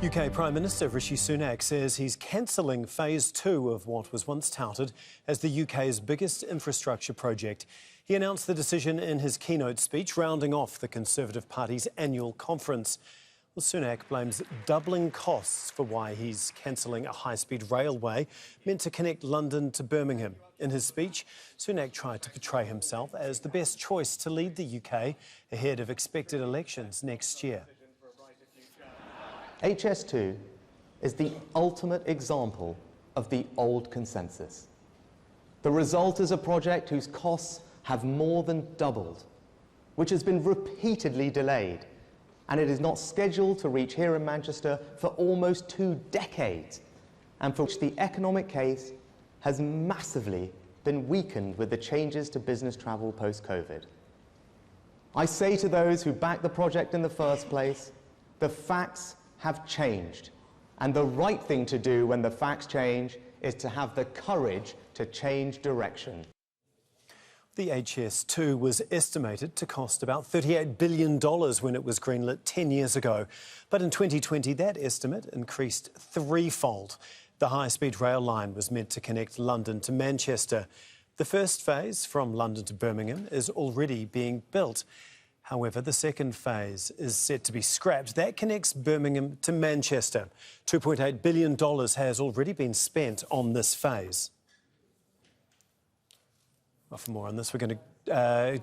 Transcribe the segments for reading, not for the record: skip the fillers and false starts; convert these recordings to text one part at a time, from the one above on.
UK Prime Minister Rishi Sunak says he's cancelling phase 2 of what was once touted as the UK's biggest infrastructure project. He announced the decision in his keynote speech, rounding off the Conservative Party's annual conference. Well, Sunak blames doubling costs for why he's cancelling a high-speed railway meant to connect London to Birmingham. In his speech, Sunak tried to portray himself as the best choice to lead the UK ahead of expected elections next year. HS2 is the ultimate example of the old consensus. The result is a project whose costs have more than doubled, which has been repeatedly delayed, and it is not scheduled to reach here in Manchester for almost 2 decades, and for which the economic case has massively been weakened with the changes to business travel post-COVID. I say to those who backed the project in the first place, the facts have changed, and the right thing to do when the facts change is to have the courage to change direction. The HS2 was estimated to cost about $38 billion when it was greenlit 10 years ago. But in 2020, that estimate increased threefold. The high-speed rail line was meant to connect London to Manchester. The first phase, from London to Birmingham, is already being built. However, the second phase is set to be scrapped. That connects Birmingham to Manchester. $2.8 billion has already been spent on this phase. Well, for more on this, we're going to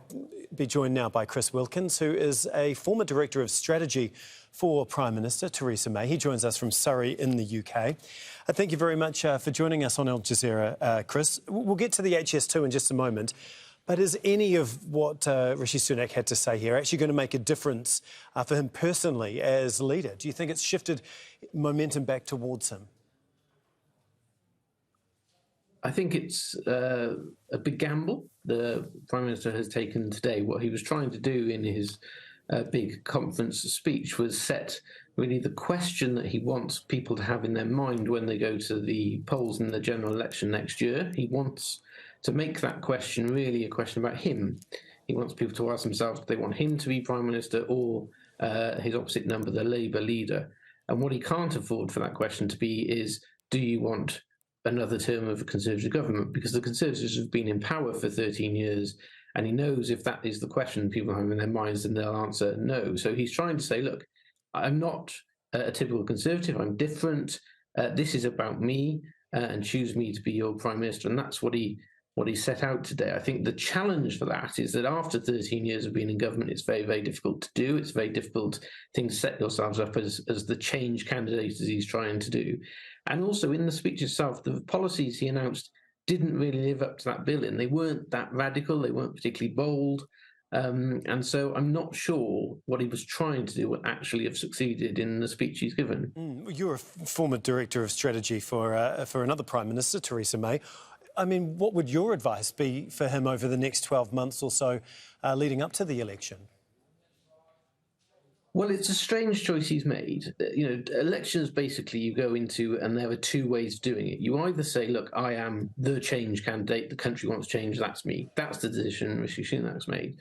be joined now by Chris Wilkins, who is a former Director of Strategy for Prime Minister Theresa May. He joins us from Surrey in the UK. Thank you very much for joining us on Al Jazeera, Chris. We'll get to the HS2 in just a moment. But is any of what Rishi Sunak had to say here actually going to make a difference for him personally as leader? Do you think it's shifted momentum back towards him? I think it's a big gamble the Prime Minister has taken today. What he was trying to do in his big conference speech was set really the question that he wants people to have in their mind when they go to the polls in the general election next year. He wants to make that question really a question about him. He wants people to ask themselves if they want him to be Prime Minister or his opposite number, the Labour leader. And what he can't afford for that question to be is, do you want another term of a Conservative government? Because the Conservatives have been in power for 13 years, and he knows if that is the question people have in their minds, then they'll answer no. So he's trying to say, look, I'm not a typical Conservative, I'm different. This is about me, and choose me to be your Prime Minister. And that's what he set out today. I think the challenge for that is that after 13 years of being in government, it's very, very difficult to do. It's very difficult thing to set yourselves up as the change candidate as he's trying to do. And also in the speech itself, the policies he announced didn't really live up to that billing. They weren't that radical. They weren't particularly bold. And so I'm not sure what he was trying to do would actually have succeeded in the speech he's given. You're a former Director of Strategy for another Prime Minister, Theresa May. I mean, what would your advice be for him over the next 12 months or so leading up to the election? Well, it's a strange choice he's made. You know, elections basically you go into and there are two ways of doing it. You either say, look, I am the change candidate, the country wants change, that's me. That's the decision Rishi Sunak's made.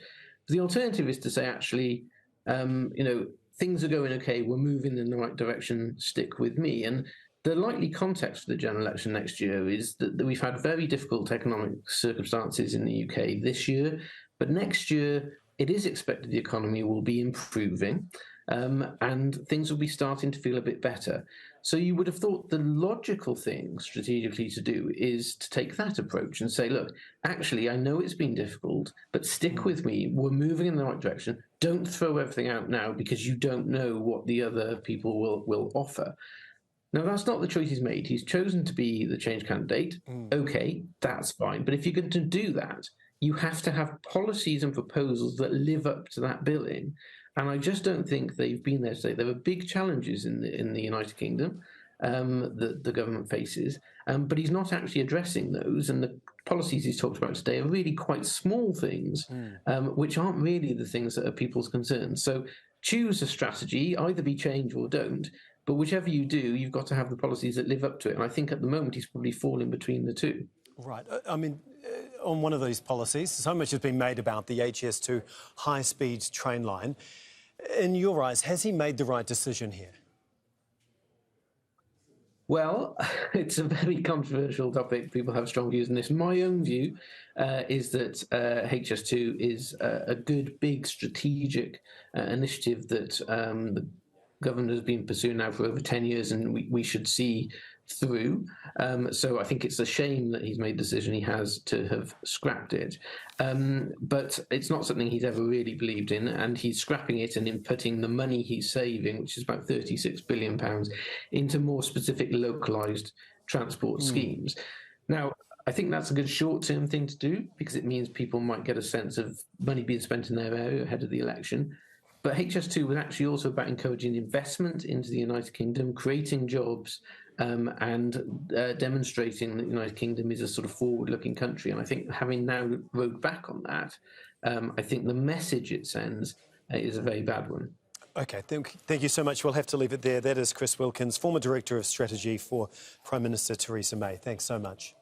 The alternative is to say, actually, you know, things are going okay, we're moving in the right direction, stick with me. And the likely context for the general election next year is that we've had very difficult economic circumstances in the UK this year, but next year it is expected the economy will be improving and things will be starting to feel a bit better. So you would have thought the logical thing strategically to do is to take that approach and say, look, actually, I know it's been difficult, but stick with me. We're moving in the right direction. Don't throw everything out now because you don't know what the other people will offer. Now, that's not the choice he's made. He's chosen to be the change candidate. OK, that's fine. But if you're going to do that, you have to have policies and proposals that live up to that billing. And I just don't think they've been there today. There are big challenges in the United Kingdom that the government faces, but he's not actually addressing those. And the policies he's talked about today are really quite small things, which aren't really the things that are people's concerns. So choose a strategy, either be change or don't. But whichever you do, you've got to have the policies that live up to it. And I think at the moment he's probably falling between the two. Right. I mean, on one of these policies, so much has been made about the HS2 high-speed train line. In your eyes, has he made the right decision here? Well, it's a very controversial topic. People have strong views on this. My own view is that HS2 is a good, big, strategic initiative that the government has been pursuing now for over 10 years, and we should see through. So I think it's a shame that he's made the decision he has to have scrapped it. But it's not something he's ever really believed in, and he's scrapping it and inputting the money he's saving, which is about £36 billion, into more specific localised transport schemes. Now, I think that's a good short-term thing to do because it means people might get a sense of money being spent in their area ahead of the election. But HS2 was actually also about encouraging investment into the United Kingdom, creating jobs, and demonstrating that the United Kingdom is a sort of forward-looking country. And I think having now rode back on that, I think the message it sends is a very bad one. OK, thank you so much. We'll have to leave it there. That is Chris Wilkins, former Director of Strategy for Prime Minister Theresa May. Thanks so much.